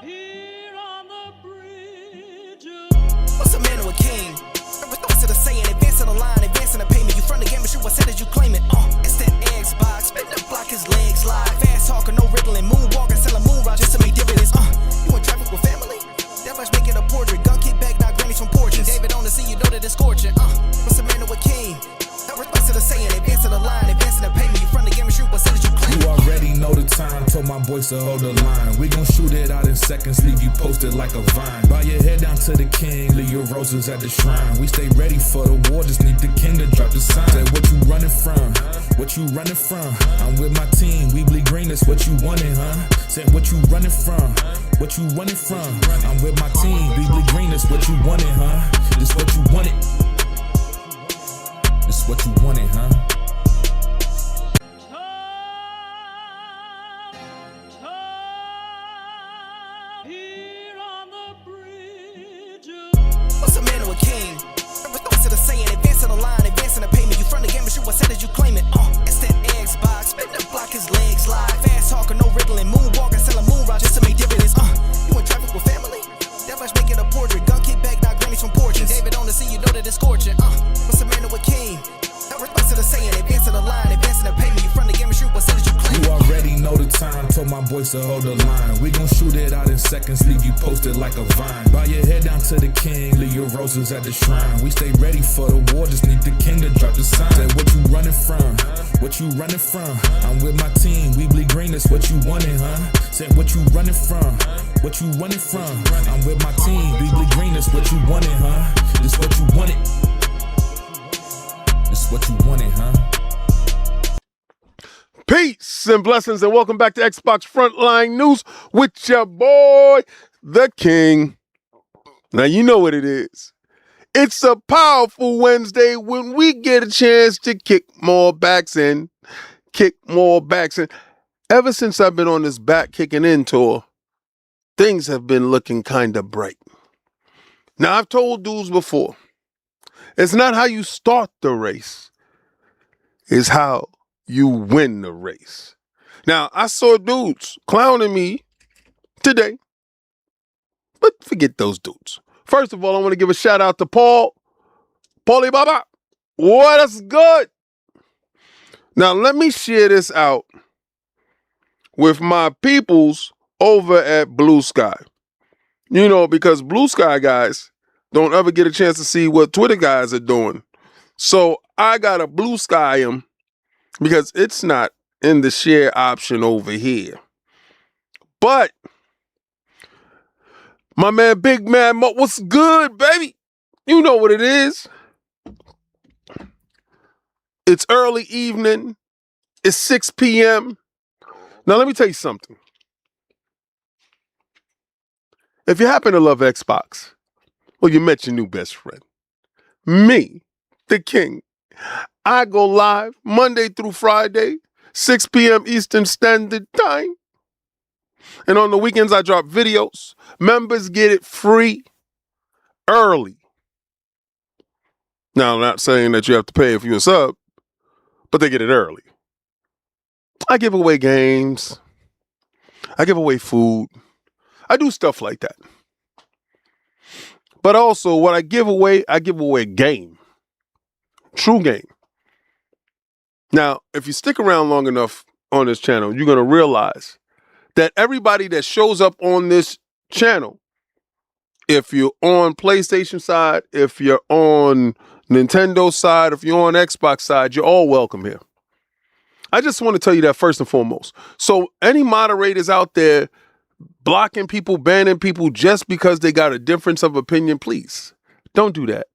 Here on the bridge. What's a man or a king? What's it a saying? Advancing the line, advancing the payment. You front the game, but shoot what said as you claim it. It's that Xbox. Spin the block, his legs slide. Fast talker, no riddling. Moonwalking, selling moon rock just to make dividends. You in traffic with family? That much making a portrait. Gun kick back, not grannies from porches. David on the scene, you know that it's scorching. What's a man or a king? What's it a saying? Advancing the line, advancing the payment. You front the game, but shoot what said as you claim it. You already know the time, told my boys to hold the line. We gon' shoot it out in seconds, leave you posted like a vine. Bow your head down to the king, leave your roses at the shrine. We stay ready for the war, just need the king to drop the sign. Say what you running from, what you running from. I'm with my team, we bleed green, that's what you wanted, huh? Say what you running from, what you running from. I'm with my team, we bleed green, that's what you wanted, huh? This what you wanted. This what you wanted, huh? Here on the bridge. What's a man or a king? What's it a saying? Advancing the line, advancing the payment. You front the game, but shoot what said as you claim it. It's that Xbox. Spin the block, his legs slide. Fast talker, no riddling. Moonwalking, selling moon rock just to make dividends. You in traffic with family? That much making a portrait. Gun kick back, not grannies from porches. David on the scene, you know that it's scorching. What's a man or a king? What's it a saying? Advancing the line, advancing the payment. You front the game, but shoot what said as you claim it. You already know the time, told my boys to hold the line. We gon' shoot it out in seconds, leave you posted like a vine. Bow your head down to the king, leave your roses at the shrine. We stay ready for the war, just need the king to drop the sign. Say what you running from, what you running from. I'm with my team, we bleed green, that's what you wanted, huh? Say what you running from, what you running from. I'm with my team, we bleed green, that's what you wanted, huh? This what you wanted. This what you wanted, huh? Peace and blessings, and welcome back to Xbox Frontline News with your boy, the King. Now, you know what it is. It's a powerful Wednesday when we get a chance to kick more backs in. Ever since I've been on this back kicking in tour, things have been looking kind of bright. Now, I've told dudes before, it's not how you start the race, it's how you win the race. Now, I saw dudes clowning me today, but forget those dudes. First of all, I want to give a shout out to Paulie Baba. What's good? Now, let me share this out with my peoples over at Blue Sky. You know, because Blue Sky guys don't ever get a chance to see what Twitter guys are doing. So I got to Blue Sky them because it's not in the share option over here. But my man, Big Man Mo, what's good, baby? You know what it is. It's early evening. It's 6 p.m. Now, let me tell you something. If you happen to love Xbox, well, you met your new best friend. Me, the King. I go live Monday through Friday, 6 p.m. Eastern Standard Time. And on the weekends, I drop videos. Members get it free early. Now, I'm not saying that you have to pay if you're a sub, but they get it early. I give away games. I give away food. I do stuff like that. But also, what I give away game. True game. Now, if you stick around long enough on this channel, you're going to realize that everybody that shows up on this channel, if you're on PlayStation side, if you're on Nintendo side, if you're on Xbox side, you're all welcome here. I just want to tell you that first and foremost. So any moderators out there blocking people, banning people just because they got a difference of opinion, please don't do that.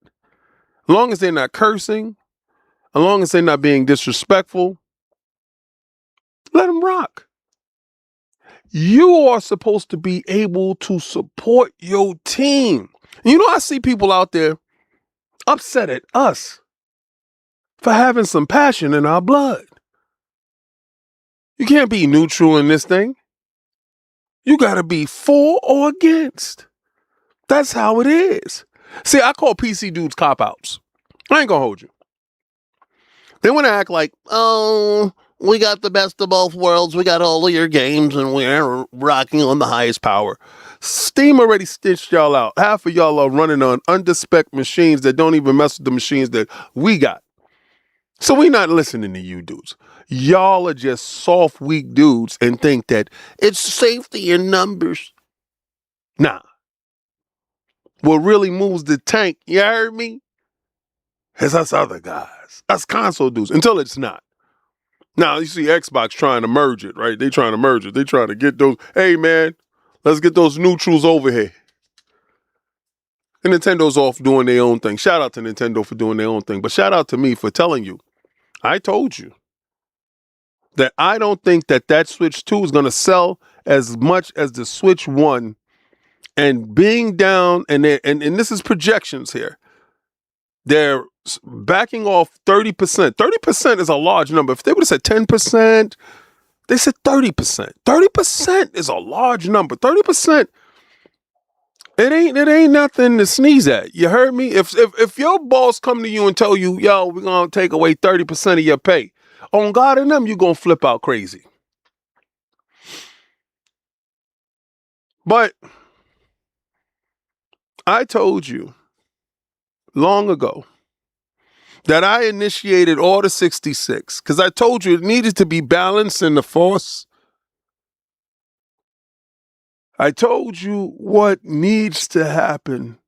As long as they're not cursing, as long as they're not being disrespectful, let them rock. You are supposed to be able to support your team. You know, I see people out there upset at us for having some passion in our blood. You can't be neutral in this thing. You got to be for or against. That's how it is. See, I call PC dudes cop-outs. I ain't gonna hold you. They want to act like, oh, we got the best of both worlds. We got all of your games, and we're rocking on the highest power. Steam already stitched y'all out. Half of y'all are running on under-spec machines that don't even mess with the machines that we got. So we not listening to you dudes. Y'all are just soft, weak dudes and think that it's safety in numbers. Nah. What really moves the tank, you heard me? Is us other guys. Us console dudes. Until it's not. Now, you see Xbox trying to merge it, right? They trying to merge it. They trying to get those, hey man, let's get those neutrals over here. And Nintendo's off doing their own thing. Shout out to Nintendo for doing their own thing. But shout out to me for telling you. I told you that I don't think that Switch 2 is going to sell as much as the Switch 1. And being down, and this is projections here. They're backing off 30%. 30% is a large number. If they would have said 10%, they said 30%. 30% is a large number. 30%, it ain't nothing to sneeze at. You heard me? If your boss come to you and tell you, yo, we're going to take away 30% of your pay, on God and them, you're going to flip out crazy. But I told you long ago that I initiated Order 66 because I told you it needed to be balanced in the force. I told you what needs to happen.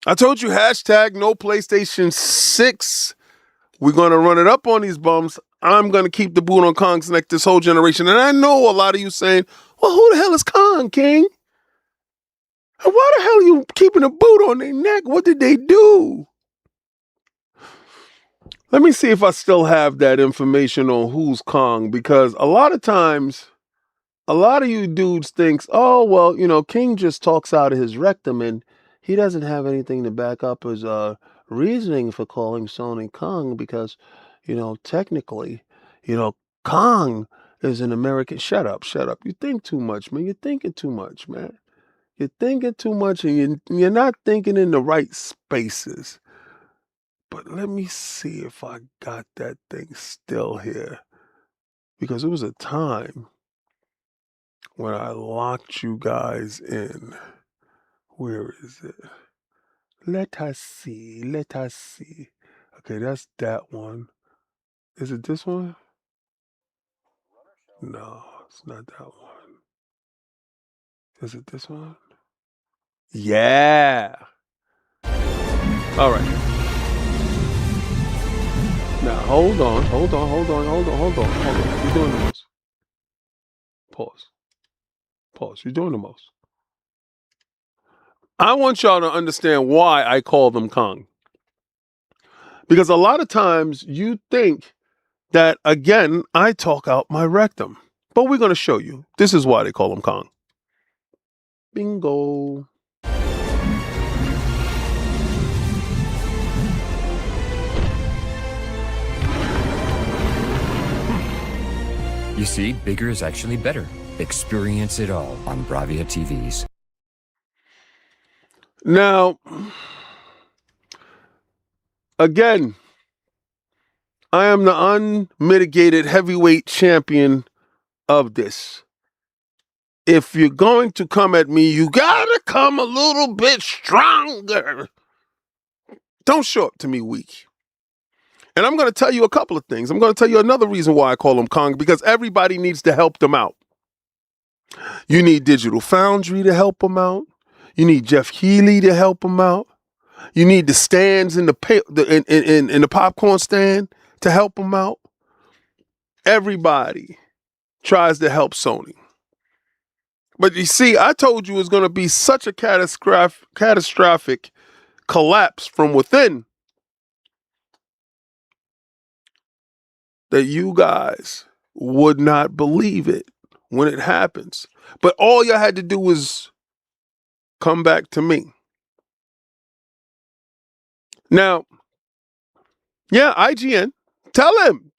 I told you hashtag no PlayStation 6. We're going to run it up on these bums. I'm going to keep the boot on Kong's neck this whole generation. And I know a lot of you saying, well, who the hell is Kong, King? And why the hell are you keeping a boot on their neck? What did they do? Let me see if I still have that information on who's Kong, because a lot of times, a lot of you dudes thinks, oh, well, you know, King just talks out of his rectum and he doesn't have anything to back up his reasoning for calling Sony Kong because, you know, technically, you know, Kong is an American. Shut up. You think too much, man. You're thinking too much, man. You're thinking too much and you're not thinking in the right spaces. But let me see if I got that thing still here. Because it was a time when I locked you guys in. Where is it? Let us see. Okay, that's that one. Is it this one? No, it's not that one. Is it this one? Yeah. All right. Now, hold on. You're doing the most. Pause. You're doing the most. I want y'all to understand why I call them Kong. Because a lot of times you think that, again, I talk out my rectum. But we're going to show you. This is why they call them Kong. Bingo. You see, bigger is actually better. Experience it all on Bravia TVs. Now, again, I am the unmitigated heavyweight champion of this. If you're going to come at me, you gotta come a little bit stronger. Don't show up to me weak. And I'm going to tell you a couple of things. I'm going to tell you another reason why I call them Kong, because everybody needs to help them out. You need Digital Foundry to help them out. You need Jeff Healy to help them out. You need the stands in the popcorn stand to help them out. Everybody tries to help Sony. But you see, I told you it was going to be such a catastrophic collapse from within that you guys would not believe it when it happens. But all you had to do was come back to me. Now, yeah, IGN, tell him.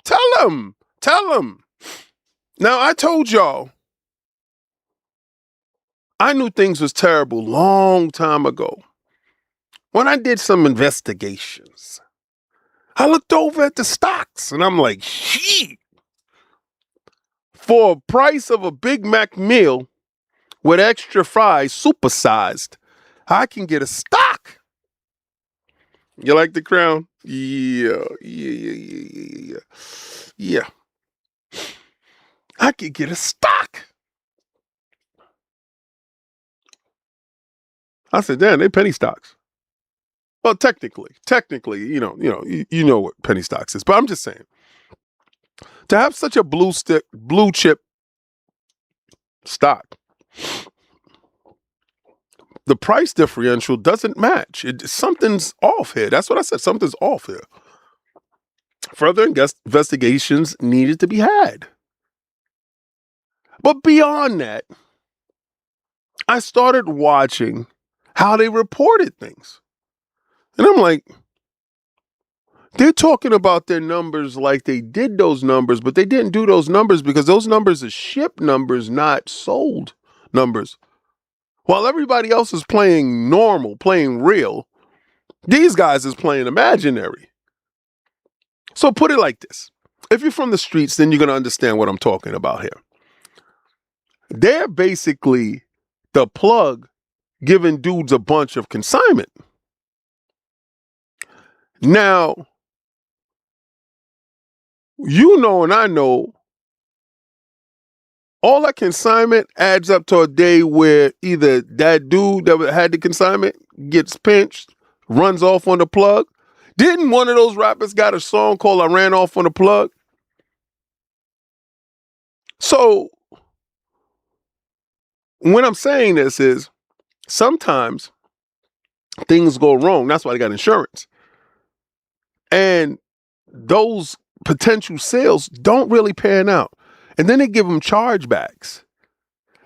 Now, I told y'all, I knew things was terrible long time ago. When I did some investigations, I looked over at the stocks and I'm like, shit. For a price of a Big Mac meal with extra fries, supersized, I can get a stock. You like the crown? Yeah. I could get a stock. I said, damn, they penny stocks. Well, technically, you know what penny stocks is, but I'm just saying, to have such a blue chip stock, the price differential doesn't match. Something's off here. That's what I said. Something's off here. Further investigations needed to be had. But beyond that, I started watching how they reported things. And I'm like, they're talking about their numbers like they did those numbers, but they didn't do those numbers because those numbers are shipped numbers, not sold numbers. While everybody else is playing normal, playing real, these guys is playing imaginary. So put it like this. If you're from the streets, then you're going to understand what I'm talking about here. They're basically the plug giving dudes a bunch of consignment. Now, you know and I know all that consignment adds up to a day where either that dude that had the consignment gets pinched, runs off on the plug. Didn't one of those rappers got a song called I Ran Off on the Plug? So when I'm saying this is sometimes things go wrong. That's why they got insurance. And those potential sales don't really pan out. And then they give them chargebacks.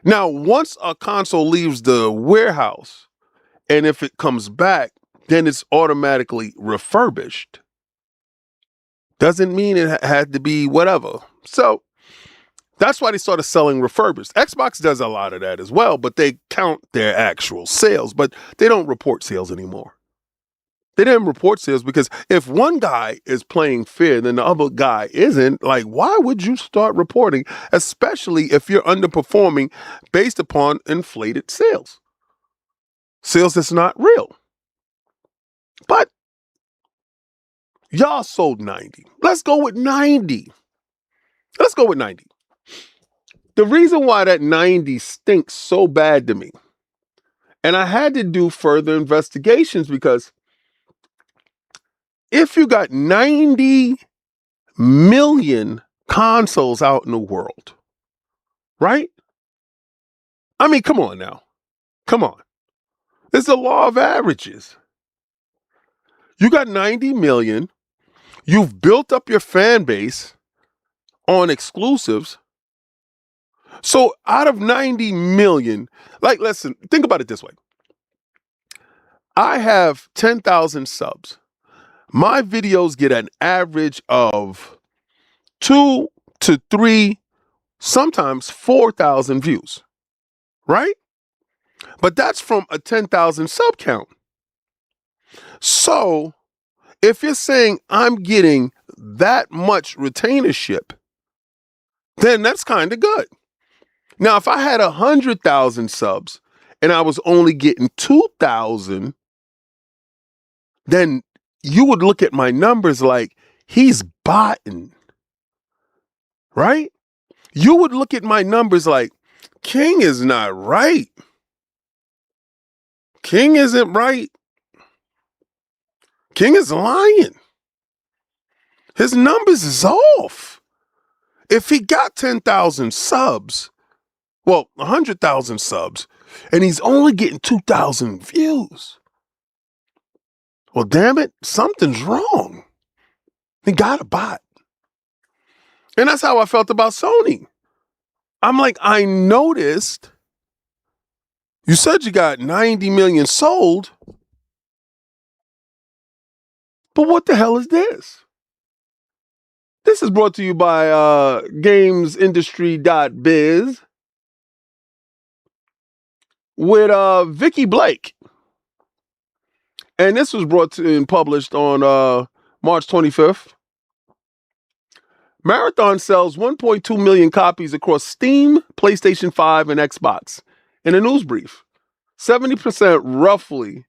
Now, once a console leaves the warehouse, and if it comes back, then it's automatically refurbished. Doesn't mean it had to be whatever. So that's why they started selling refurbished. Xbox does a lot of that as well, but they count their actual sales, but they don't report sales anymore. They didn't report sales because if one guy is playing fair, then the other guy isn't. Like, why would you start reporting, especially if you're underperforming based upon inflated sales? Sales that's not real. But y'all sold 90. Let's go with 90. Let's go with 90. The reason why that 90 stinks so bad to me, and I had to do further investigations because if you got 90 million consoles out in the world, right? I mean, come on now. Come on. It's the law of averages. You got 90 million. You've built up your fan base on exclusives. So out of 90 million, like, listen, think about it this way. I have 10,000 subs. My videos get an average of 2 to 3, sometimes 4,000 views, right? But that's from a 10,000 sub count. So if you're saying I'm getting that much retainership, then that's kind of good. Now, if I had 100,000 subs and I was only getting 2,000, then you would look at my numbers like he's botting, right? You would look at my numbers like King is not right. King isn't right. King is lying. His numbers is off. If he got 10,000 subs, well, 100,000 subs, and he's only getting 2,000 views, well, damn it, something's wrong. He got a bot. And that's how I felt about Sony. I'm like, I noticed you said you got 90 million sold, but what the hell is this? This is brought to you by gamesindustry.biz with Vicky Blake. And this was brought to and published on March 25th. Marathon sells 1.2 million copies across Steam, PlayStation 5, and Xbox. In a news brief, 70% roughly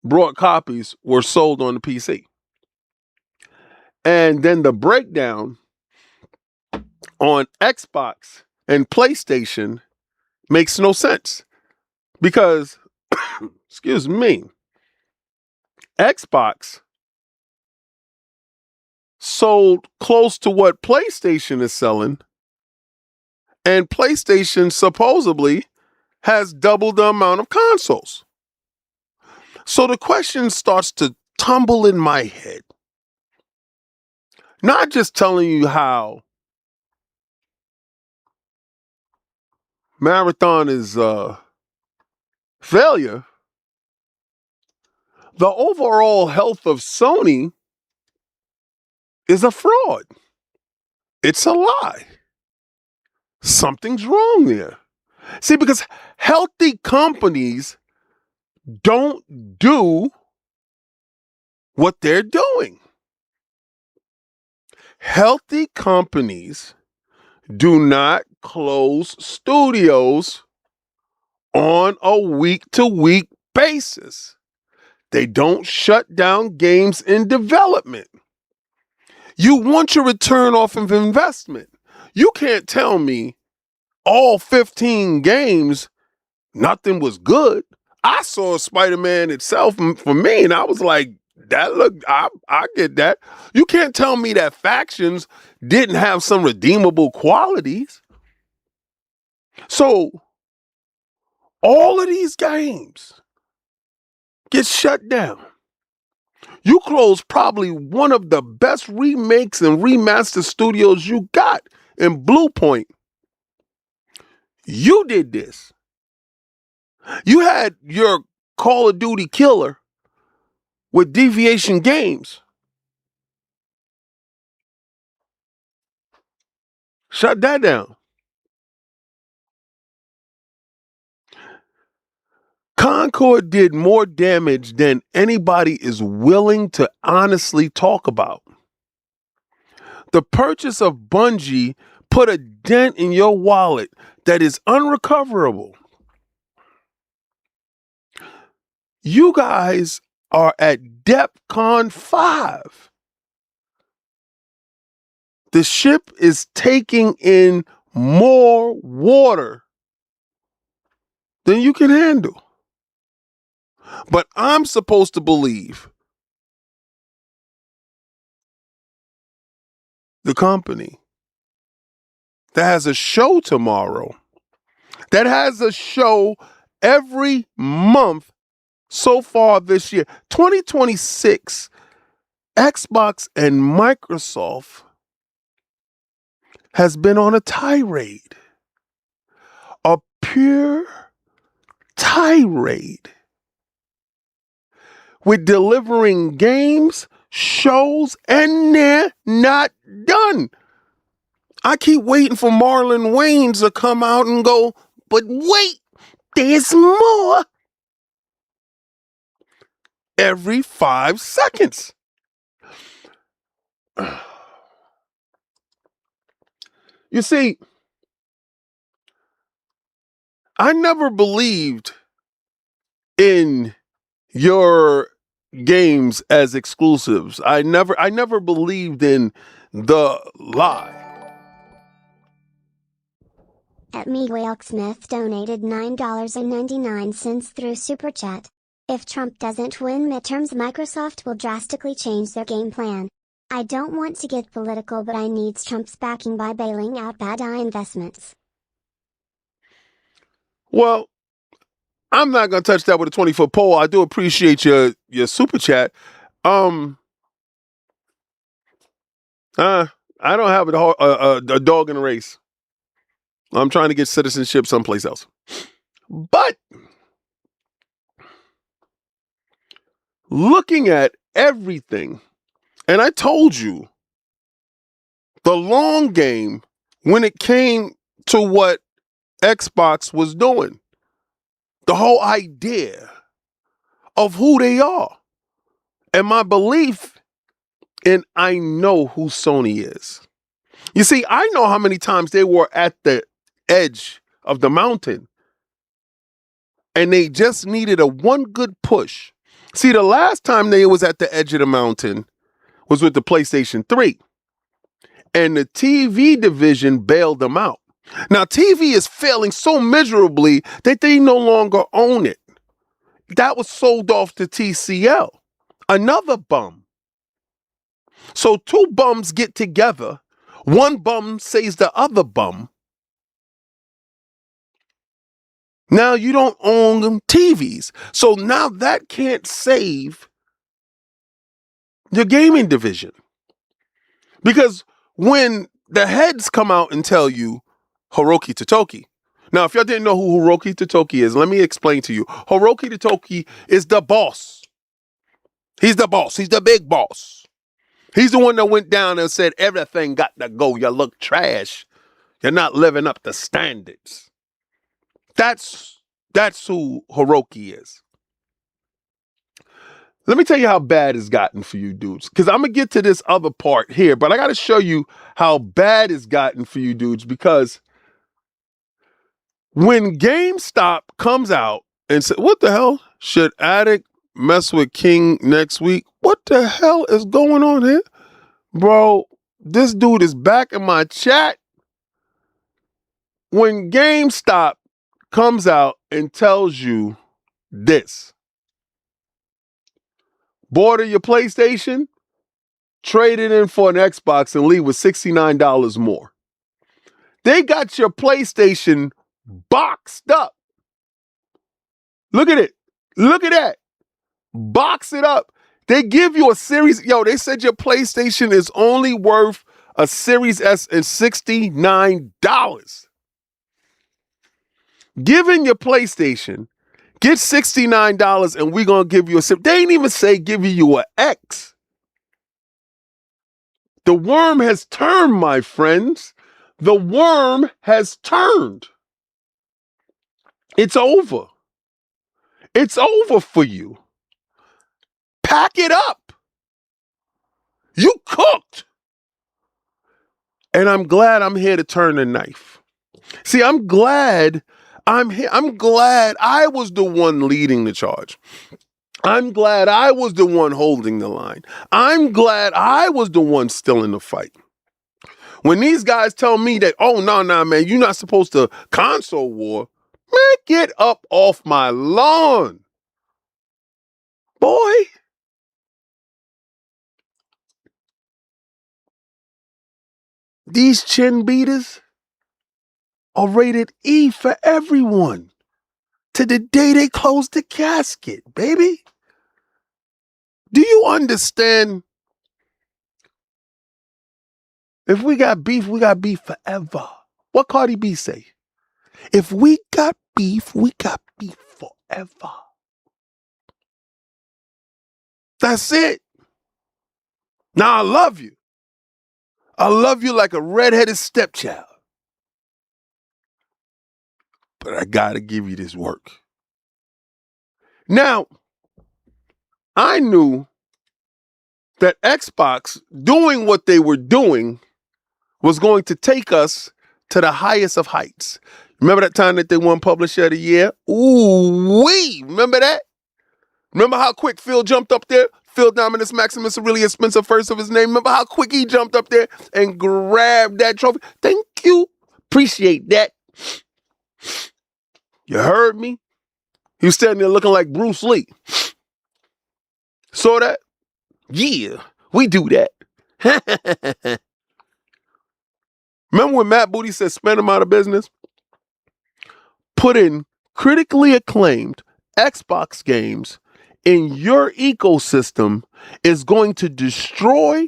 brought copies were sold on the PC. And then the breakdown on Xbox and PlayStation makes no sense because, excuse me, Xbox sold close to what PlayStation is selling, and PlayStation supposedly has double the amount of consoles. So the question starts to tumble in my head. Not just telling you how Marathon is a failure. The overall health of Sony is a fraud. It's a lie. Something's wrong there. See, because healthy companies don't do what they're doing. Healthy companies do not close studios on a week-to-week basis. They don't shut down games in development. You want your return off of investment. You can't tell me all 15 games, nothing was good. I saw Spider-Man itself for me, and I was like, that look, I get that. You can't tell me that Factions didn't have some redeemable qualities. So all of these games get shut down. You close probably one of the best remakes and remaster studios you got in Blue Point. You did this. You had your Call of Duty killer with Deviation Games. Shut that down. Concord did more damage than anybody is willing to honestly talk about. The purchase of Bungie put a dent in your wallet that is unrecoverable. You guys are at DEFCON 5. The ship is taking in more water than you can handle. But I'm supposed to believe the company that has a show tomorrow, that has a show every month so far this year, 2026, Xbox and Microsoft has been on a tirade, a pure tirade, with delivering games, shows, and they're not done. I keep waiting for Marlon Wayans to come out and go, but wait, there's more. Every 5 seconds. You see, I never believed in your games as exclusives. I never believed in the lie. At Miguel Smith donated $9.99 through Super Chat. If Trump doesn't win midterms, Microsoft will drastically change their game plan. I don't want to get political, but I need Trump's backing by bailing out bad investments. Well, I'm not going to touch that with a 20-foot pole. I do appreciate your Super Chat. I don't have a dog in the race. I'm trying to get citizenship someplace else. But looking at everything, and I told you, the long game when it came to what Xbox was doing, the whole idea of who they are. and my belief in I know who Sony is. You see, I know how many times they were at the edge of the mountain and they just needed a one good push. See, the last time they was at the edge of the mountain was with the PlayStation 3. And the TV division bailed them out. Now, TV is failing so miserably that they no longer own it. That was sold off to TCL, another bum. So two bums get together. One bum says the other bum, now you don't own them TVs. So now that can't save your gaming division. Because when the heads come out and tell you Hiroki Totoki. Now, if y'all didn't know who Hiroki Totoki is, let me explain to you. Hiroki Totoki is the boss. He's the boss. He's the big boss. He's the one that went down and said, everything got to go. You look trash. You're not living up to standards. That's who Hiroki is. Let me tell you how bad it's gotten for you dudes. Because I'm going to get to this other part here, but I got to show you how bad it's gotten for you dudes. Because when GameStop comes out and says, what the hell? Should Addict mess with King next week? What the hell is going on here? Bro, this dude is back in my chat. When GameStop comes out and tells you this, border your PlayStation, trade it in for an Xbox and leave with $69 more. They got your PlayStation boxed up. Look at it. Look at that. Box it up. They give you a Series. They said your PlayStation is only worth a Series S and $69. Giving your PlayStation, get $69 and we're going to give you a Series. They ain't even say give you an X. The worm has turned, my friends. The worm has turned. It's over. It's over for you. Pack it up. You cooked. And I'm glad I'm here to turn the knife. See, I'm glad I'm here. I'm glad I was the one leading the charge. I'm glad I was the one holding the line. I'm glad I was the one still in the fight. When these guys tell me that, oh, no, man, you're not supposed to console war, man, get up off my lawn. Boy. These chin beaters are rated E for everyone to the day they close the casket, baby. Do you understand? If we got beef forever. What Cardi B say? If we got beef forever. That's it. Now I love you. I love you like a redheaded stepchild. But I gotta give you this work. Now, I knew that Xbox doing what they were doing was going to take us to the highest of heights. Remember that time that they won Publisher of the Year? Ooh-wee! Remember that? Remember how quick Phil jumped up there? Phil Dominus Maximus Aurelius Spencer, first of his name. Remember how quick he jumped up there and grabbed that trophy? Thank you. Appreciate that. You heard me? He was standing there looking like Bruce Lee. Saw that? Yeah, we do that. Remember when Matt Booty said spend him out of business? Put in critically acclaimed Xbox games in your ecosystem is going to destroy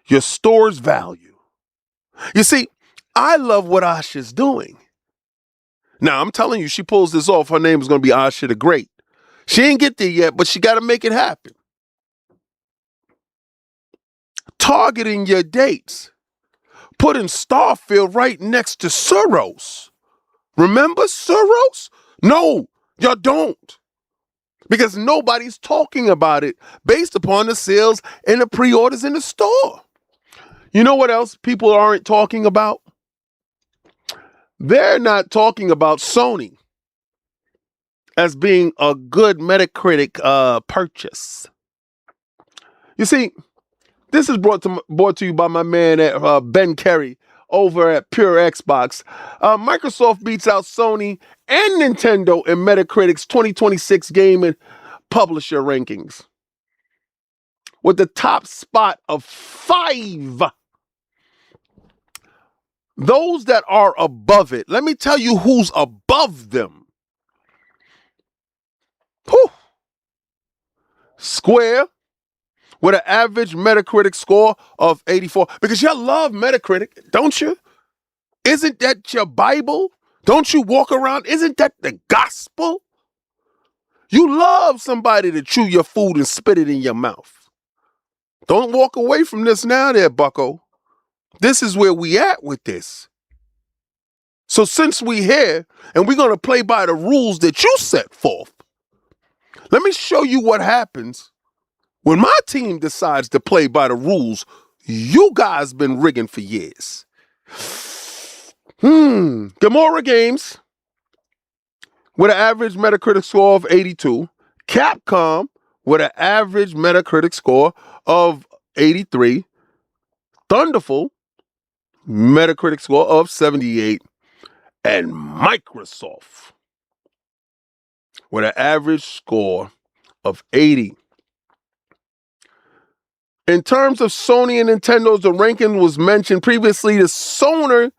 your store's value. You see, I love what Asha's doing. Now, I'm telling you, she pulls this off. Her name is going to be Asha the Great. She ain't get there yet, but she got to make it happen. Targeting your dates. Putting Starfield right next to Suros. Remember Suros? No, y'all don't. because nobody's talking about it based upon the sales and the pre-orders in the store. You know what else people aren't talking about? They're not talking about Sony as being a good Metacritic purchase. You see, this is brought to you by my man at Ben Kerry over at Pure Xbox. Microsoft beats out Sony and Nintendo in Metacritic's 2026 game and publisher rankings, with the top spot of 5. Those that are above it, let me tell you who's above them. Whew. Square, with an average Metacritic score of 84. Because y'all love Metacritic, don't you? Isn't that your Bible? Don't you walk around? Isn't that the gospel? You love somebody to chew your food and spit it in your mouth. Don't walk away from this now there, bucko. This is where we at with this. So since we here and we're going to play by the rules that you set forth, let me show you what happens when my team decides to play by the rules you guys been rigging for years. Gamora Games, with an average Metacritic score of 82. Capcom, with an average Metacritic score of 83. Thunderful, Metacritic score of 78. And Microsoft, with an average score of 80. In terms of Sony and Nintendo's, the ranking was mentioned previously. Sony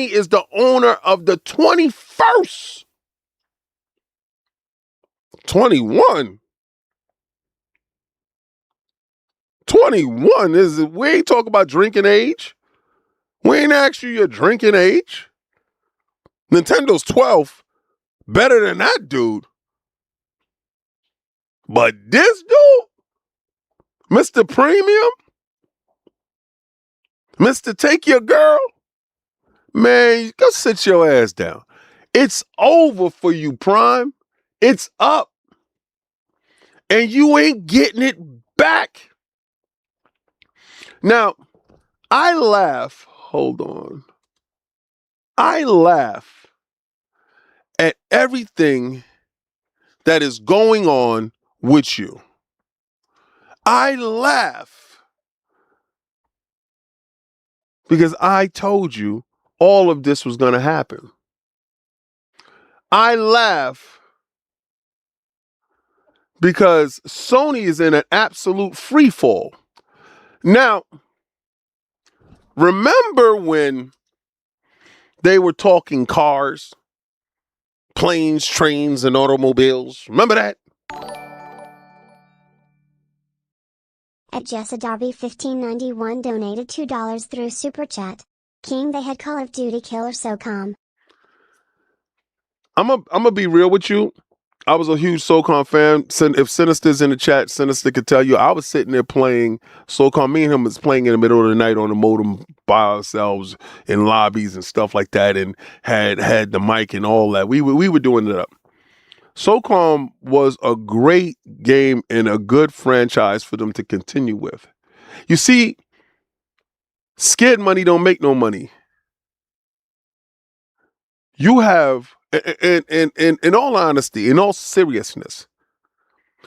is the owner of the 21st. 21. 21 is, we ain't talking about drinking age. We ain't asked you your drinking age. Nintendo's 12th. Better than that dude. But this dude, Mr. Premium, Mr. Take Your Girl, man, go sit your ass down. It's over for you, Prime. It's up. And you ain't getting it back. Now, I laugh. Hold on. I laugh at everything that is going on with you. I laugh because I told you all of this was going to happen. I laugh because Sony is in an absolute free fall. Now, remember when they were talking cars, planes, trains, and automobiles? Remember that? At Jessa Darby 1591 donated $2 through Super Chat. King, they had Call of Duty Killer SOCOM. I'm gonna be real with you. I was a huge SOCOM fan. If Sinister's in the chat, Sinister could tell you I was sitting there playing SOCOM. Me and him was playing in the middle of the night on the modem by ourselves in lobbies and stuff like that, and had the mic and all that. We were doing it up. SOCOM was a great game and a good franchise for them to continue with. You see, scared money don't make no money. You have, in all honesty, in all seriousness,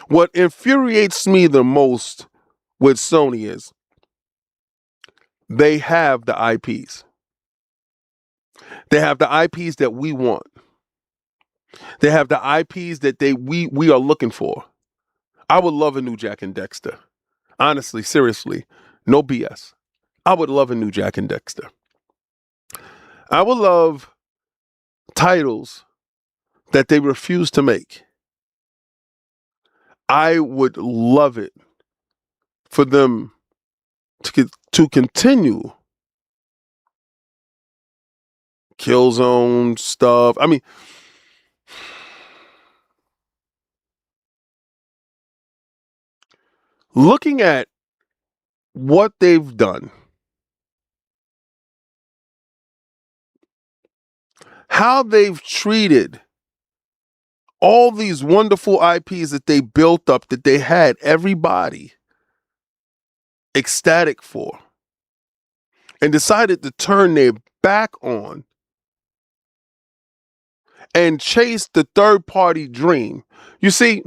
what infuriates me the most with Sony is they have the IPs. They have the IPs that we want. They have the IPs that we are looking for. I would love a new Jack and Dexter. Honestly, seriously, no BS. I would love a new Jack and Dexter. I would love titles that they refuse to make. I would love it for them to continue Killzone stuff. I mean, looking at what they've done, how they've treated all these wonderful IPs that they built up, that they had everybody ecstatic for, and decided to turn their back on and chase the third-party dream. You see,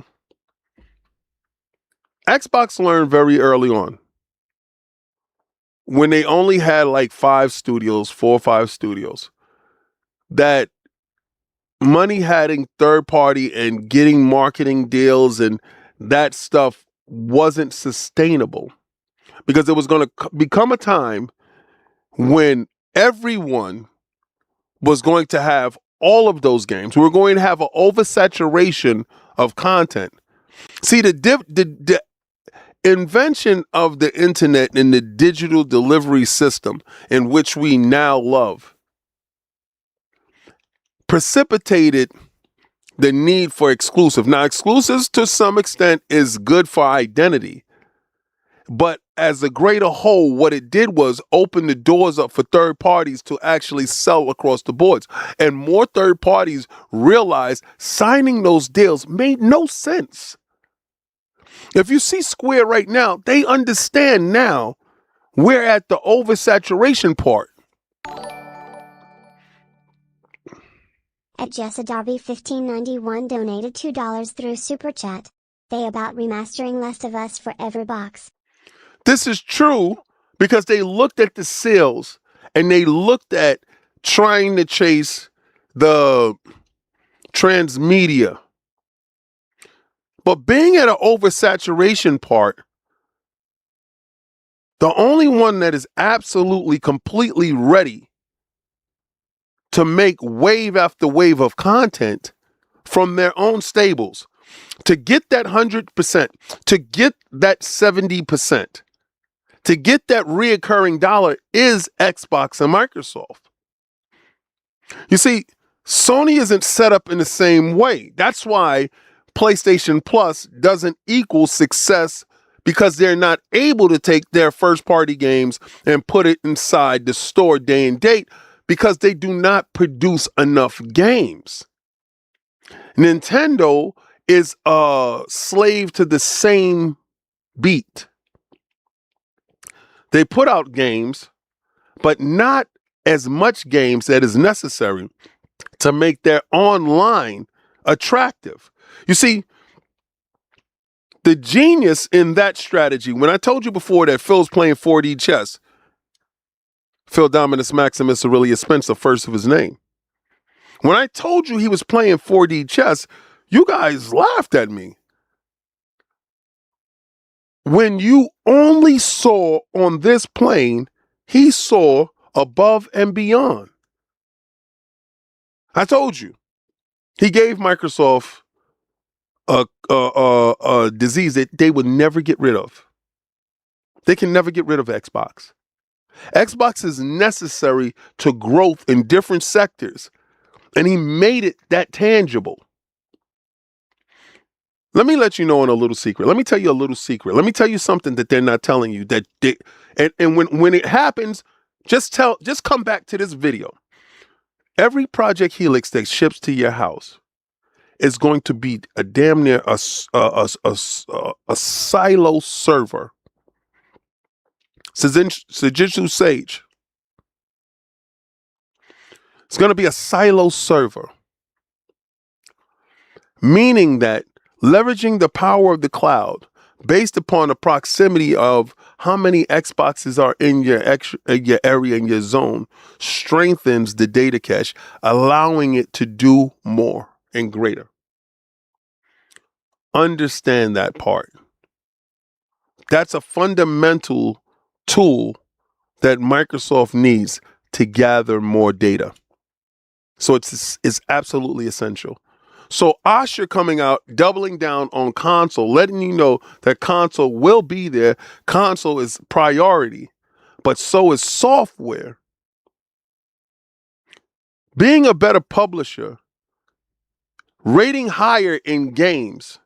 Xbox learned very early on, when they only had like 4 or 5 studios, that money having third party and getting marketing deals and that stuff wasn't sustainable, because there was going to become a time when everyone was going to have all of those games. We were going to have an oversaturation of content. See, the invention of the internet and the digital delivery system, in which we now love, precipitated the need for exclusive. Now, exclusives to some extent is good for identity, but as a greater whole, what it did was open the doors up for third parties to actually sell across the boards. And more third parties realized signing those deals made no sense. If you see Square right now, they understand now we're at the oversaturation part. At Jessa Darby 1591 donated $2 through Super Chat. They about remastering Last of Us Forever box. This is true because they looked at the sales and they looked at trying to chase the transmedia. But being at an oversaturation part, the only one that is absolutely completely ready to make wave after wave of content from their own stables, to get that 100%, to get that 70%, to get that reoccurring dollar, is Xbox and Microsoft. You see, Sony isn't set up in the same way. That's why PlayStation Plus doesn't equal success, because they're not able to take their first-party games and put it inside the store day and date, because they do not produce enough games. Nintendo is a slave to the same beat. They put out games, but not as much games that is necessary to make their online attractive. You see, the genius in that strategy, when I told you before that Phil's playing 4D chess, Phil Dominus Maximus Aurelius Spencer, first of his name. When I told you he was playing 4D chess, you guys laughed at me. When you only saw on this plane, he saw above and beyond. I told you, he gave Microsoft a disease that they would never get rid of. They can never get rid of Xbox. Xbox is necessary to growth in different sectors, and he made it that tangible. Let me let you know on a little secret. Let me tell you a little secret. Let me tell you something that they're not telling you. And when it happens, just come back to this video. Every Project Helix that ships to your house is going to be a damn near a silo server. Sujitsu Sage. It's going to be a silo server, meaning that leveraging the power of the cloud based upon the proximity of how many Xboxes are in your area, in your zone, strengthens the data cache, allowing it to do more and greater. Understand that part. That's a fundamental tool that Microsoft needs to gather more data. So it's absolutely essential. So Asher coming out, doubling down on console, letting you know that console will be there. Console is priority, but so is software. Being a better publisher, rating higher in games,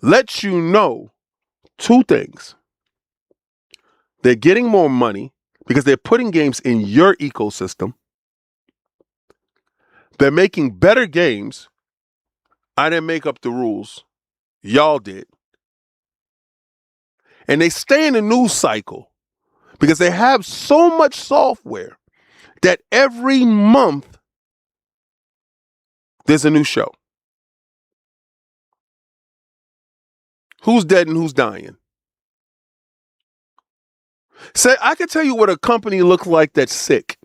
lets you know two things. They're getting more money because they're putting games in your ecosystem. They're making better games. I didn't make up the rules. Y'all did. And they stay in the news cycle because they have so much software that every month there's a new show. Who's dead and who's dying? Say, I can tell you what a company looks like that's sick.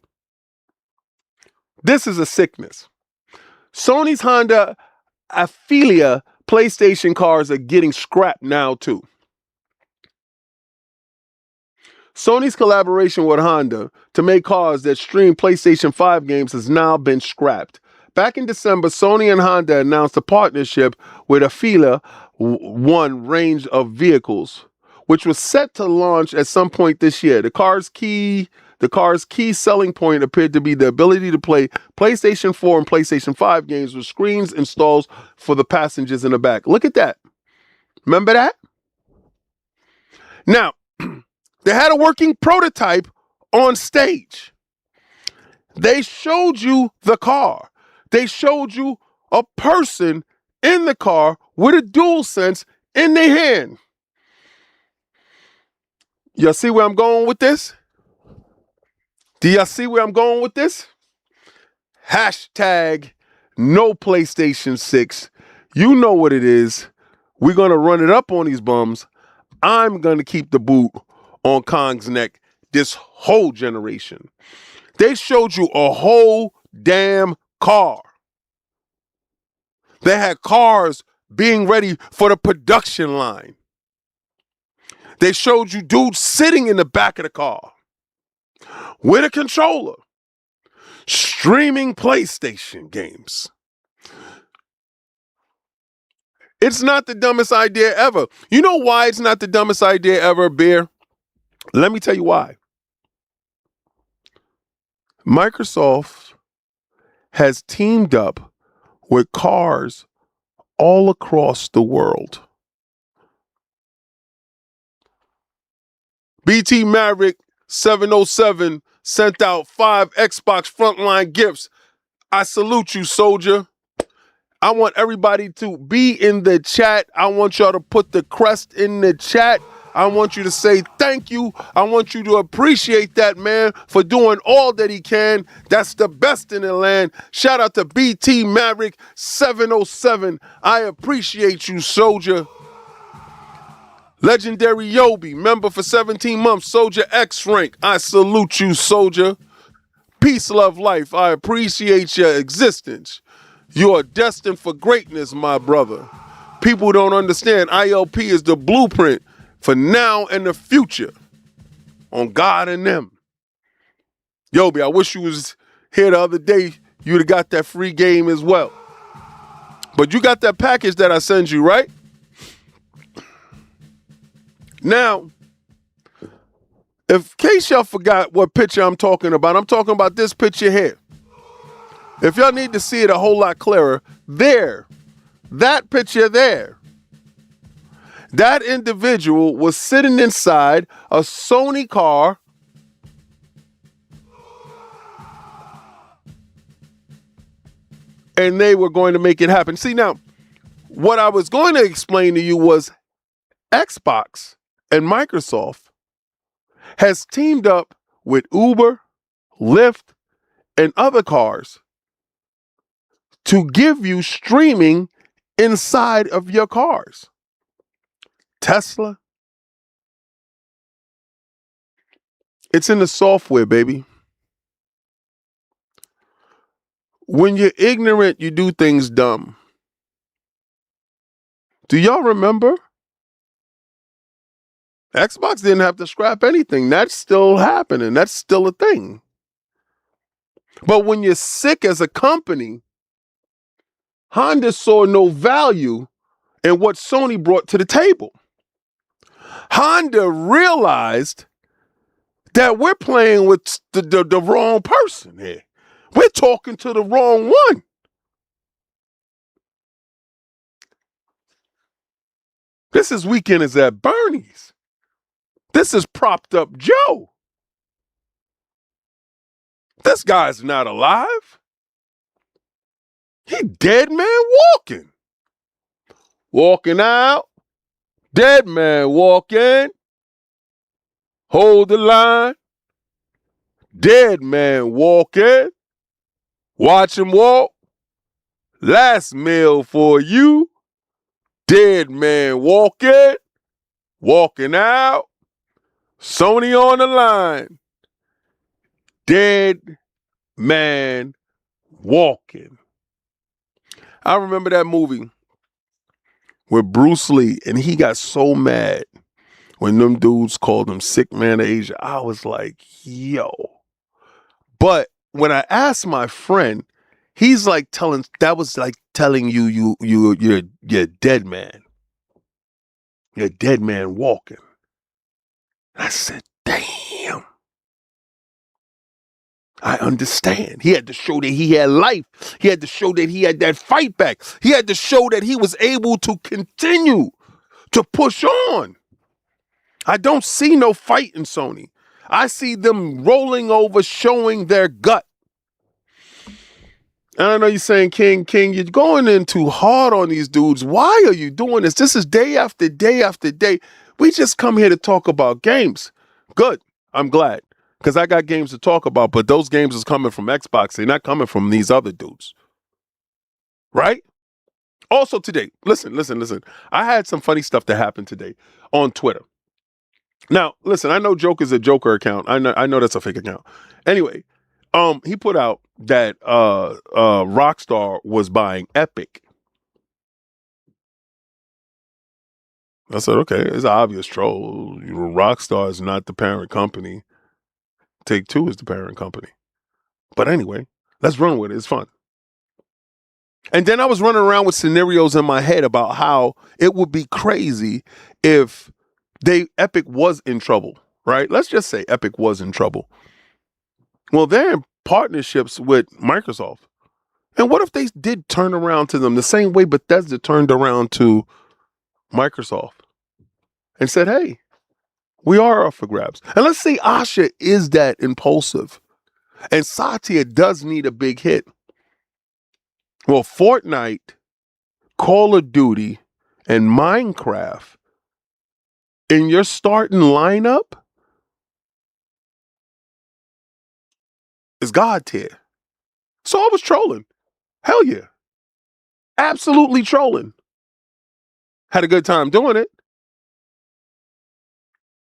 This is a sickness. Sony's Honda Afilia PlayStation cars are getting scrapped now too. Sony's collaboration with Honda to make cars that stream PlayStation 5 games has now been scrapped. Back in December, Sony and Honda announced a partnership with Afilia One range of vehicles, which was set to launch at some point this year. The car's key selling point appeared to be the ability to play PlayStation 4 and PlayStation 5 games with screens installed for the passengers in the back. Look at that. Remember that? Now, they had a working prototype on stage. They showed you the car. They showed you a person in the car with a DualSense in their hand. Y'all see where I'm going with this? Do y'all see where I'm going with this? Hashtag no PlayStation 6. You know what it is. We're going to run it up on these bums. I'm going to keep the boot on Kong's neck this whole generation. They showed you a whole damn car. They had cars being ready for the production line. They showed you dudes sitting in the back of the car with a controller, streaming PlayStation games. It's not the dumbest idea ever. You know why it's not the dumbest idea ever, Bear? Let me tell you why. Microsoft has teamed up with cars all across the world. BT Maverick 707 sent out 5 Xbox Frontline gifts. I salute you, soldier. I want everybody to be in the chat. I want y'all to put the crest in the chat. I want you to say thank you. I want you to appreciate that man for doing all that he can. That's the best in the land. Shout out to BT Maverick 707. I appreciate you, soldier. Legendary Yobi, member for 17 months, Soldier X rank. I salute you, soldier. Peace, love, life. I appreciate your existence. You are destined for greatness, my brother. People don't understand ILP is the blueprint for now and the future on God and them. Yobi, I wish you was here the other day. You'd have got that free game as well. But you got that package that I sent you, right? Now, in case y'all forgot what picture I'm talking about this picture here. If y'all need to see it a whole lot clearer, there, that picture there, that individual was sitting inside a Sony car and they were going to make it happen. See, now, what I was going to explain to you was Xbox and Microsoft has teamed up with Uber, Lyft, and other cars to give you streaming inside of your cars. Tesla. It's in the software, baby. When you're ignorant, you do things dumb. Do y'all remember? Xbox didn't have to scrap anything. That's still happening. That's still a thing. But when you're sick as a company, Honda saw no value in what Sony brought to the table. Honda realized that we're playing with the wrong person here. We're talking to the wrong one. This is Weekend is at Bernie's. This is Propped Up Joe. This guy's not alive. He dead man walking. Walking out. Dead man walking. Hold the line. Dead man walking. Watch him walk. Last meal for you. Dead man walking. Walking out. Sony on the line. Dead man walking. I remember that movie with Bruce Lee, and he got so mad when them dudes called him sick man of Asia. I was like, yo. But when I asked my friend, he's like telling you you're dead man. You're a dead man walking. I said, damn. I understand. He had to show that he had life. He had to show that he had that fight back. He had to show that he was able to continue to push on. I don't see no fight in Sony. I see them rolling over, showing their gut. And I know you're saying, King, you're going in too hard on these dudes. Why are you doing this? This is day after day after day. We just come here to talk about games. Good. I'm glad. Because I got games to talk about, but those games is coming from Xbox. They're not coming from these other dudes. Right? Also today, listen. I had some funny stuff that happened today on Twitter. Now, listen, I know Joker's a Joker account. I know that's a fake account. Anyway, he put out that Rockstar was buying Epic. I said, okay, it's an obvious troll. Rockstar is not the parent company. Take-Two is the parent company. But anyway, let's run with it. It's fun. And then I was running around with scenarios in my head about how it would be crazy if Epic was in trouble, right? Let's just say Epic was in trouble. Well, they're in partnerships with Microsoft. And what if they did turn around to them the same way Bethesda turned around to Microsoft and said, hey, we are up for grabs. And let's say Asha is that impulsive and Satya does need a big hit. Well, Fortnite, Call of Duty, and Minecraft in your starting lineup is God tier. So I was trolling. Hell yeah. Absolutely trolling. Had a good time doing it.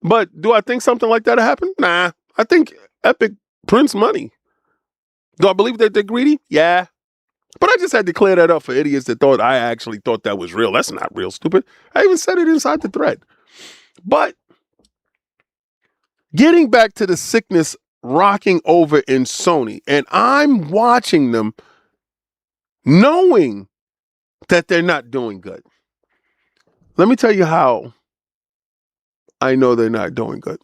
But do I think something like that happened? Nah. I think Epic prints money. Do I believe that they're greedy? Yeah. But I just had to clear that up for idiots that thought I actually thought that was real. That's not real, stupid. I even said it inside the thread. But getting back to the sickness rocking over in Sony, and I'm watching them knowing that they're not doing good. Let me tell you how I know they're not doing good.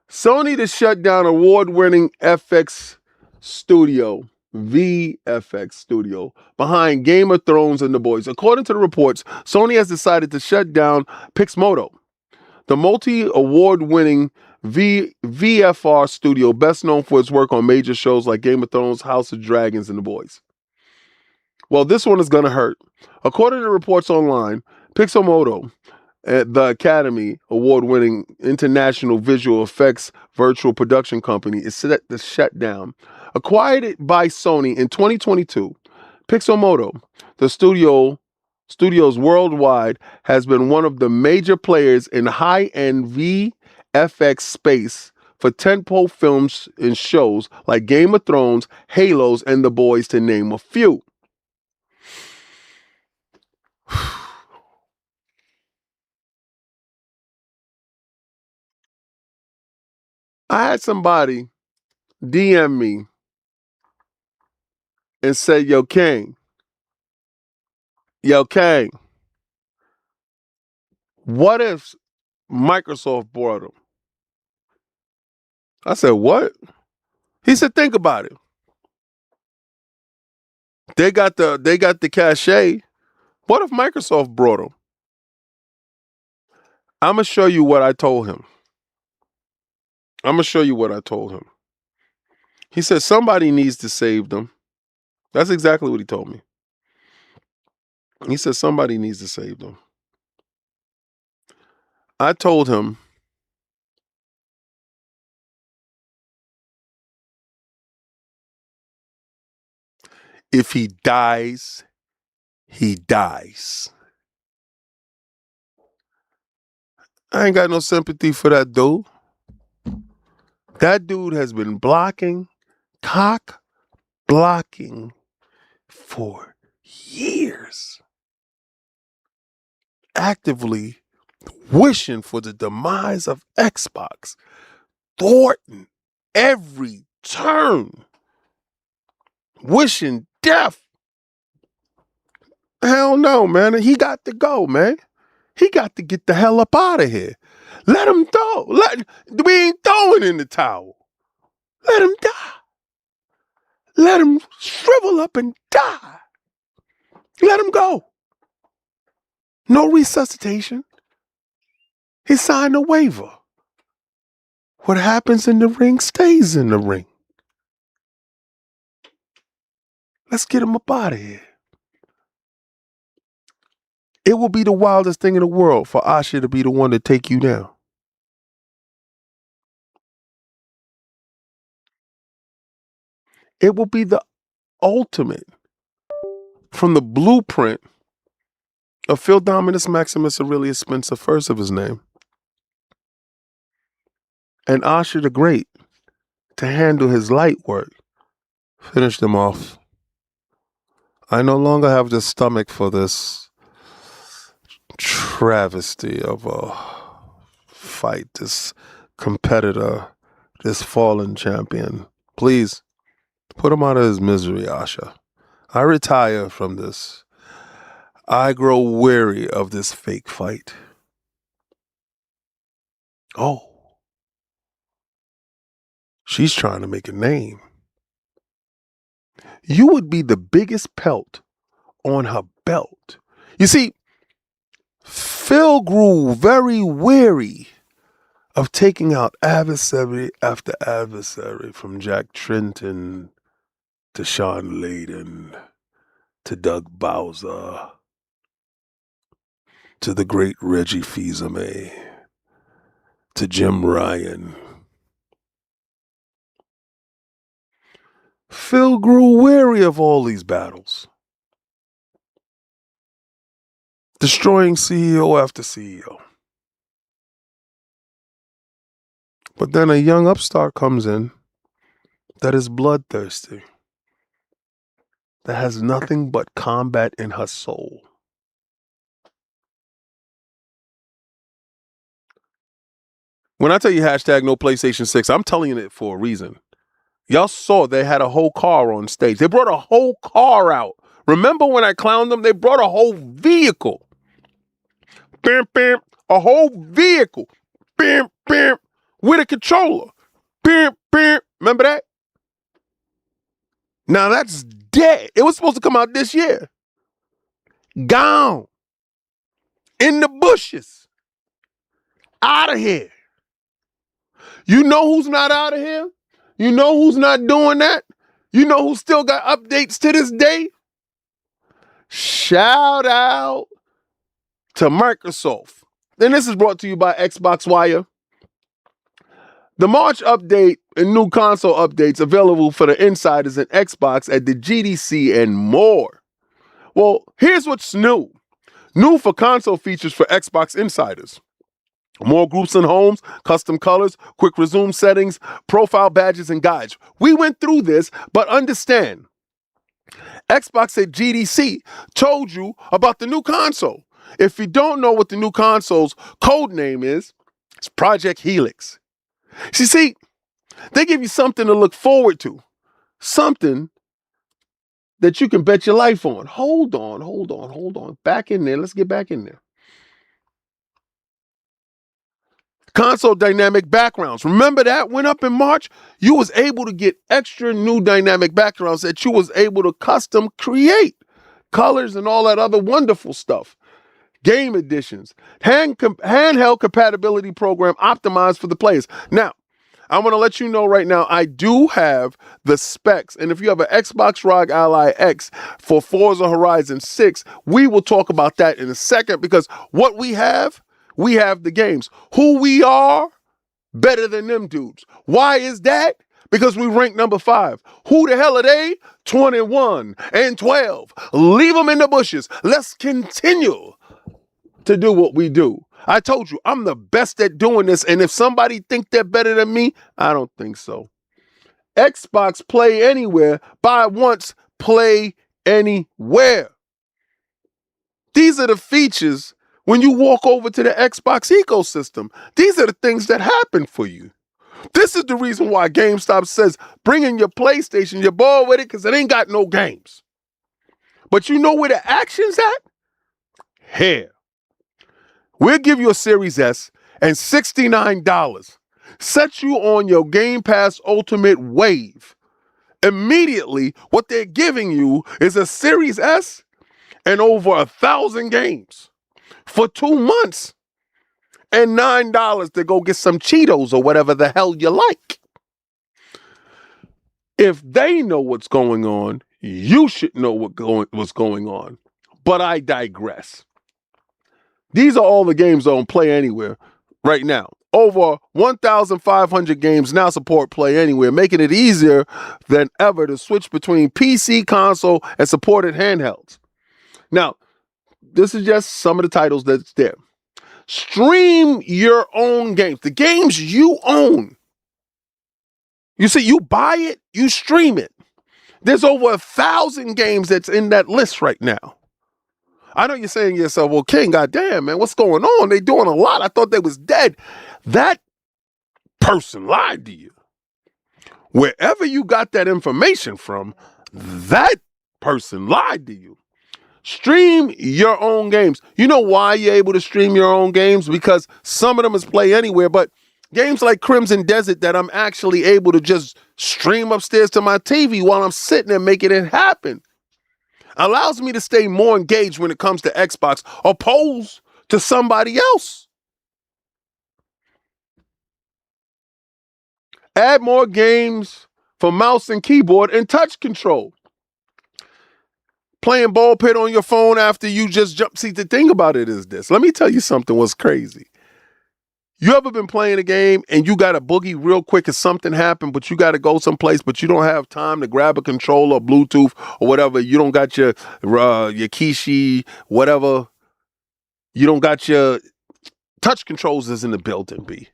Sony to shut down award-winning FX studio, VFX studio, behind Game of Thrones and The Boys. According to the reports, Sony has decided to shut down Pixmoto, the multi-award-winning VFR studio best known for its work on major shows like Game of Thrones, House of Dragons, and The Boys. Well, this one is going to hurt. According to reports online, Pixmoto, the Academy Award-winning international visual effects virtual production company, is set to shut down. Acquired by Sony in 2022, Pixmoto, the studios worldwide, has been one of the major players in high-end VFX space for tentpole films and shows like Game of Thrones, Halos, and The Boys, to name a few. I had somebody DM me and say, yo, Kang, what if Microsoft bought them? I said, what? He said, think about it. They got the cachet. What if Microsoft brought them? I'm going to show you what I told him. He said, somebody needs to save them. That's exactly what he told me. He said somebody needs to save them. I told him, if he dies, he dies. I ain't got no sympathy for that dude. That dude has been cock blocking for years. Actively wishing for the demise of Xbox. Thwarting every turn. Wishing death. Hell no, man. He got to go, man. He got to get the hell up out of here. Let him go. We ain't throwing in the towel. Let him die. Let him shrivel up and die. Let him go. No resuscitation. He signed a waiver. What happens in the ring stays in the ring. Let's get him up out of here. It will be the wildest thing in the world for Asha to be the one to take you down. It will be the ultimate from the blueprint of Phil Dominus Maximus Aurelius Spencer, first of his name, and Asha the Great to handle his light work. Finish them off. I no longer have the stomach for this travesty of a fight, this competitor, this fallen champion. Please, put him out of his misery, Asha. I retire from this. I grow weary of this fake fight. Oh, she's trying to make a name. You would be the biggest pelt on her belt. You see, Phil grew very weary of taking out adversary after adversary, from Jack Trenton to Sean Layden to Doug Bowser to the great Reggie Fils-Aimé to Jim Ryan. Phil grew weary of all these battles. Destroying CEO after CEO. But then a young upstart comes in that is bloodthirsty, that has nothing but combat in her soul. When I tell you hashtag no PlayStation 6, I'm telling you it for a reason. Y'all saw they had a whole car on stage. They brought a whole car out. Remember when I clowned them? They brought a whole vehicle. Bam, bam, a whole vehicle. Bam, bam, with a controller. Bam, bam. Remember that? Now that's dead. It was supposed to come out this year. Gone. In the bushes. Out of here. You know who's not out of here? You know who's not doing that? You know who still got updates to this day? Shout out to Microsoft. And this is brought to you by Xbox Wire. The March update and new console updates available for the insiders and Xbox at the GDC and more. Well, here's what's new. New for console features for Xbox insiders. More groups and homes, custom colors, quick resume settings, profile badges, and guides. We went through this, but understand, Xbox at GDC told you about the new console. If you don't know what the new console's code name is, it's Project Helix. See, they give you something to look forward to. Something that you can bet your life on. Hold on. Back in there. Let's get back in there. Console dynamic backgrounds. Remember that went up in March? You was able to get extra new dynamic backgrounds that you was able to custom create. Colors and all that other wonderful stuff. Game editions. Handheld compatibility program optimized for the players. Now, I'm going to let you know right now, I do have the specs. And if you have an Xbox ROG Ally X for Forza Horizon 6, we will talk about that in a second, because what we have the games. Who we are, better than them dudes. Why is that? Because we rank number 5. Who the hell are they? 21 and 12. Leave them in the bushes. Let's continue to do what we do. I told you, I'm the best at doing this, and if somebody think they're better than me, I don't think so. Xbox Play Anywhere, buy once, play anywhere. These are the features when you walk over to the Xbox ecosystem. These are the things that happen for you. This is the reason why GameStop says, bring in your PlayStation, you're bored with it because it ain't got no games. But you know where the action's at? Here. We'll give you a Series S and $69. Set you on your Game Pass Ultimate wave. Immediately, what they're giving you is a Series S and over 1,000 games for 2 months and $9 to go get some Cheetos or whatever the hell you like. If they know what's going on, you should know what's going on. But I digress. These are all the games on Play Anywhere right now. Over 1,500 games now support Play Anywhere, making it easier than ever to switch between PC, console, and supported handhelds. Now, this is just some of the titles that's there. Stream your own games, the games you own. You see, you buy it, you stream it. There's over 1,000 games that's in that list right now. I know you're saying to yourself, well, King, goddamn, man, what's going on? They doing a lot. I thought they was dead. That person lied to you. Wherever you got that information from, that person lied to you. Stream your own games. You know why you're able to stream your own games? Because some of them is Play Anywhere, but games like Crimson Desert that I'm actually able to just stream upstairs to my TV while I'm sitting there making it happen allows me to stay more engaged when it comes to Xbox, opposed to somebody else. Add more games for mouse and keyboard and touch control. Playing ball pit on your phone after you just jump. See, the thing about it is this. Let me tell you something what's crazy. You ever been playing a game and you got a boogie real quick if something happened, but you got to go someplace, but you don't have time to grab a controller, Bluetooth, or whatever. You don't got your Kishi, whatever. You don't got your touch controls is in the building, B.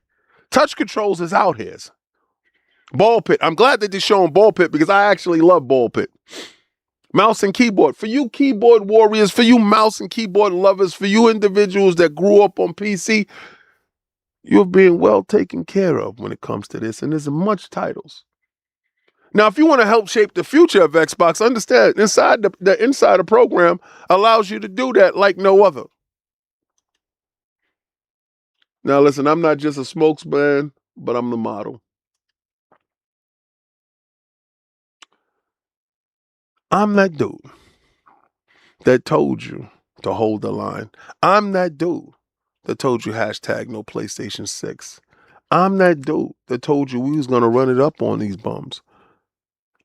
Touch controls is out here. Ball pit. I'm glad that they're showing ball pit because I actually love ball pit. Mouse and keyboard. For you keyboard warriors, for you mouse and keyboard lovers, for you individuals that grew up on PC, you're being well taken care of when it comes to this, and there's much titles. Now, if you want to help shape the future of Xbox, understand inside the Insider program allows you to do that like no other. Now, listen, I'm not just a spokesman, but I'm the model. I'm that dude that told you to hold the line. I'm that dude that told you hashtag no PlayStation 6. I'm that dude that told you we was going to run it up on these bums.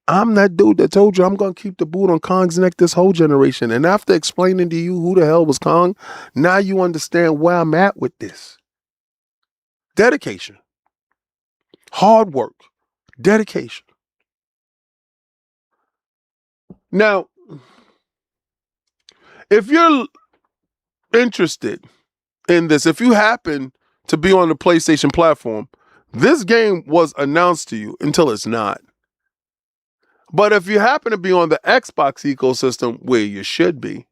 I'm that dude that told you I'm going to keep the boot on Kong's neck this whole generation. And after explaining to you who the hell was Kong, now you understand where I'm at with this. Dedication. Hard work. Dedication. Now, if you're interested in this, if you happen to be on the PlayStation platform, this game was announced to you until it's not. But if you happen to be on the Xbox ecosystem where you should be,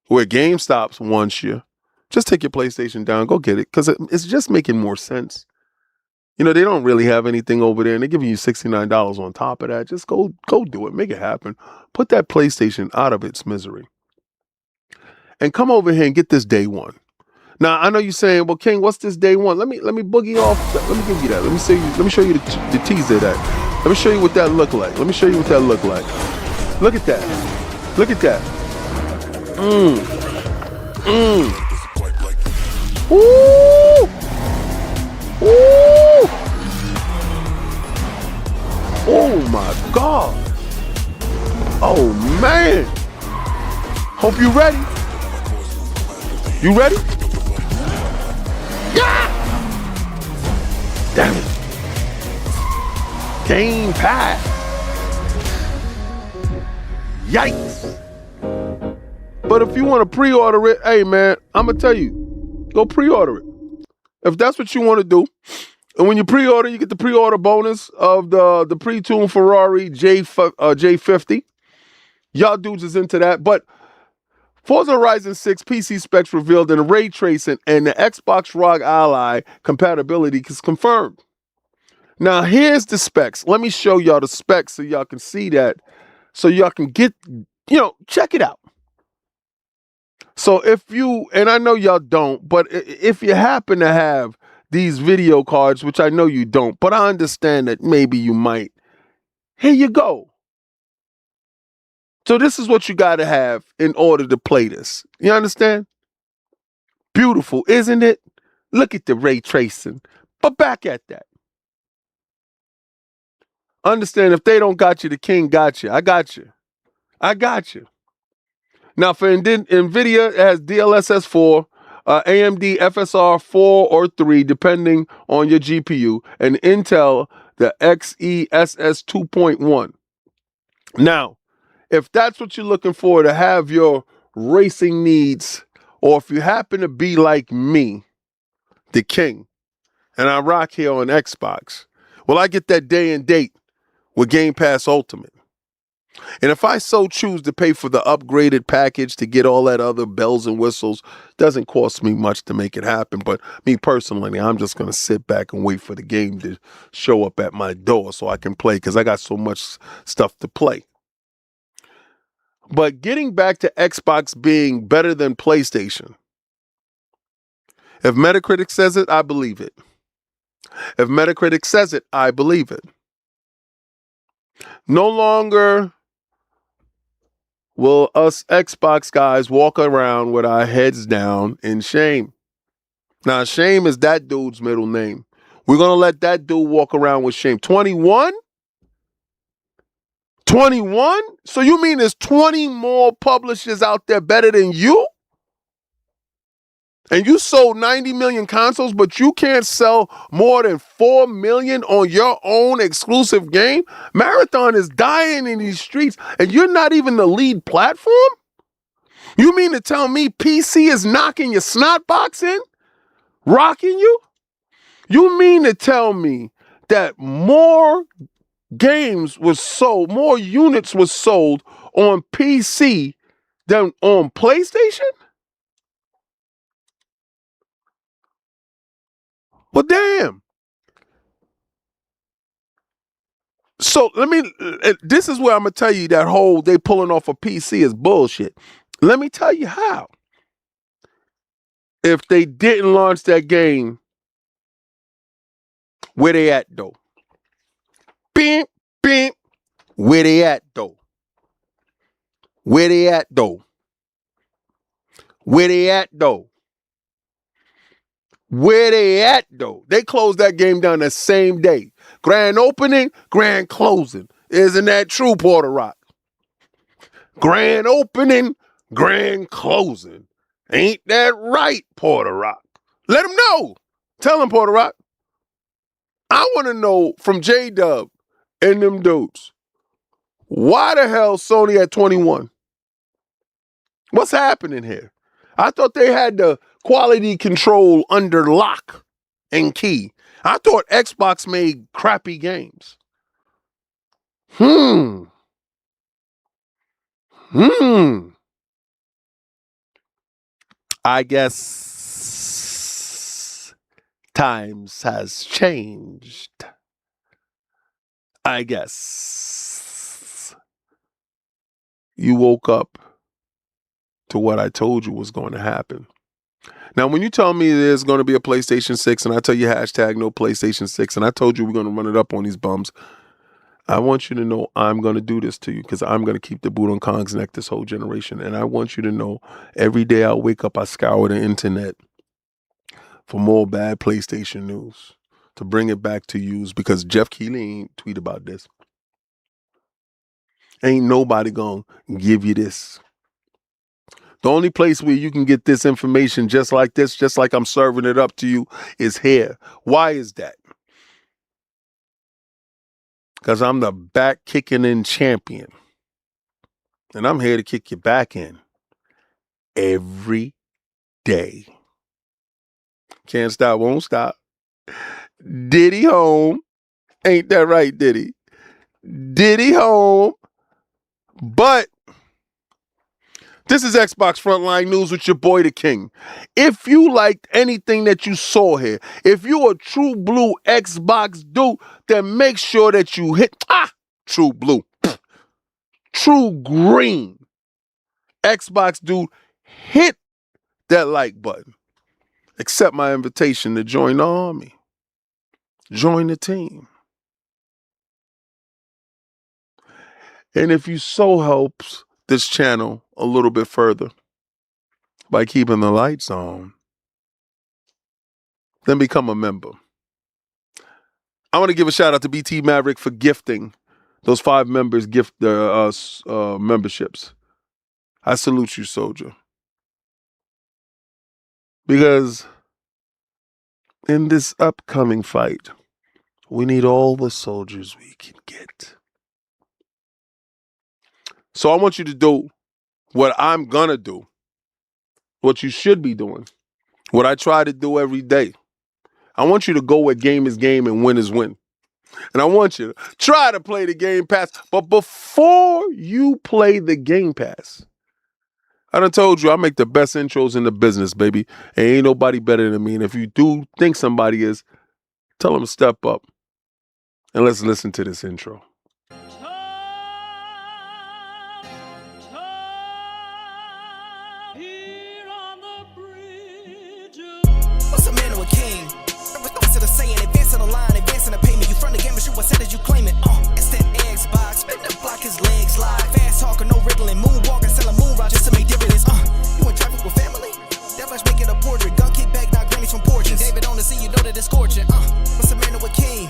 where GameStop wants you, just take your PlayStation down, go get it, because it's just making more sense. You know, they don't really have anything over there, and they're giving you $69 on top of that. Just go do it. Make it happen. Put that PlayStation out of its misery. And come over here and get this day one. Now, I know you're saying, well, King, what's this day one? Let me boogie off. Let me give you that. Let me show you the teaser of that. Let me show you what that look like. Let me show you what that look like. Look at that. Look at that. Ooh. Ooh. Oh my God. Oh man. Hope you ready. You ready? Yeah! Damn it. Game Pass. Yikes. But if you want to pre-order it, hey man, I'm going to tell you, go pre-order it. If that's what you want to do. And when you pre-order, you get the pre-order bonus of the pre-tuned Ferrari J50. Y'all dudes is into that. But Forza Horizon 6 PC specs revealed, and ray tracing and the Xbox ROG Ally compatibility is confirmed. Now, here's the specs. Let me show y'all the specs so y'all can see that. So y'all can get, check it out. So if you, and I know y'all don't, but if you happen to have these video cards, which I know you don't, but I understand that maybe you might, here you go. So this is what you got to have in order to play this. You understand? Beautiful, isn't it? Look at the ray tracing. But back at that. Understand, if they don't got you, the king got you. I got you. I got you. Now, for NVIDIA, it has DLSS 4, AMD FSR 4 or 3, depending on your GPU, and Intel, the XeSS 2.1. Now, if that's what you're looking for to have your racing needs, or if you happen to be like me, the king, and I rock here on Xbox, well, I get that day and date with Game Pass Ultimate. And if I so choose to pay for the upgraded package to get all that other bells and whistles, doesn't cost me much to make it happen. But me personally, I'm just going to sit back and wait for the game to show up at my door so I can play, because I got so much stuff to play. But getting back to Xbox being better than PlayStation, if Metacritic says it, I believe it. If Metacritic says it, I believe it. No longer will us Xbox guys walk around with our heads down in shame. Now, shame is that dude's middle name. We're going to let that dude walk around with shame. 21? 21? So you mean there's 20 more publishers out there better than you? And you sold 90 million consoles, but you can't sell more than 4 million on your own exclusive game? Marathon is dying in these streets, and you're not even the lead platform? You mean to tell me PC is knocking your snot box in? Rocking you? You mean to tell me that more games was sold, more units was sold on PC than on PlayStation? Well, damn. So this is where I'm going to tell you that whole they pulling off a PC is bullshit. Let me tell you how. If they didn't launch that game, where they at though? Bing, bing. Where they at though? Where they at though? Where they at though? Where they at though? They closed that game down the same day. Grand opening, grand closing. Isn't that true, Porter Rock? Grand opening, grand closing. Ain't that right, Porter Rock? Let them know. Tell them, Porter Rock. I want to know from J-Dub and them dudes, why the hell Sony at 21? What's happening here? I thought they had the quality control under lock and key. I thought Xbox made crappy games. I guess times has changed. I guess you woke up to what I told you was going to happen. Now, when you tell me there's going to be a PlayStation 6 and I tell you hashtag no PlayStation 6 and I told you we're going to run it up on these bums, I want you to know I'm going to do this to you because I'm going to keep the boot on Kong's neck this whole generation. And I want you to know every day I wake up, I scour the internet for more bad PlayStation news to bring it back to you, because Jeff Keighley ain't tweet about this. Ain't nobody gonna give you this. The only place where you can get this information just like this, just like I'm serving it up to you, is here. Why is that? Because I'm the back kicking in champion. And I'm here to kick you back in every day. Can't stop, won't stop. Diddy home. Ain't that right, Diddy? Diddy home. But this is Xbox Frontline News with your boy, the King. If you liked anything that you saw here, if you a true blue Xbox dude, then make sure that you hit, true blue, true green Xbox dude, hit that like button. Accept my invitation to join the army. Join the team. And if you so helps this channel a little bit further by keeping the lights on, then become a member. I want to give a shout out to BT Maverick for gifting those 5 members gift their memberships. I salute you, soldier. Because in this upcoming fight, we need all the soldiers we can get. So I want you to do what I'm going to do, what you should be doing, what I try to do every day. I want you to go where game is game and win is win. And I want you to try to play the Game Pass. But before you play the Game Pass, I done told you I make the best intros in the business, baby. And ain't nobody better than me. And if you do think somebody is, tell them to step up. And let's listen to this intro. Here on the bridge. What's a man or a king? What's it a saying? Advancing the line, advancing the payment. You front the game, but shoot what said as you claim it. It's that Xbox. Spin the block, his legs slide. Fast talker, no riddling. Moonwalking, selling moon rock just to make dividends. You in traffic with family? That flash making a portrait. Gun kick back, now grannies from porches. David on the scene, you know that it's scorching. What's a man or a king?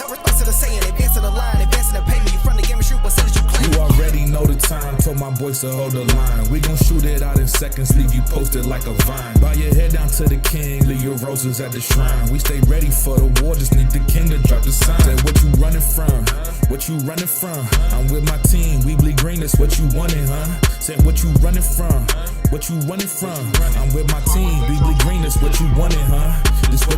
What's it a saying? Advancing the line, advancing the payment. You front the game, but shoot what said as you claim it. You already know the time, told my boys to hold the line. We gon' shoot it out in seconds, leave you posted like a vine. Bow your head down to the king, leave your roses at the shrine. We stay ready for the war, just need the king to drop the sign. Say what you running from, what you running from. I'm with my team, we bleed green, that's what you wanted, huh? Say what you running from, what you running from. I'm with my team, we bleed green, that's what you wanted, huh? This what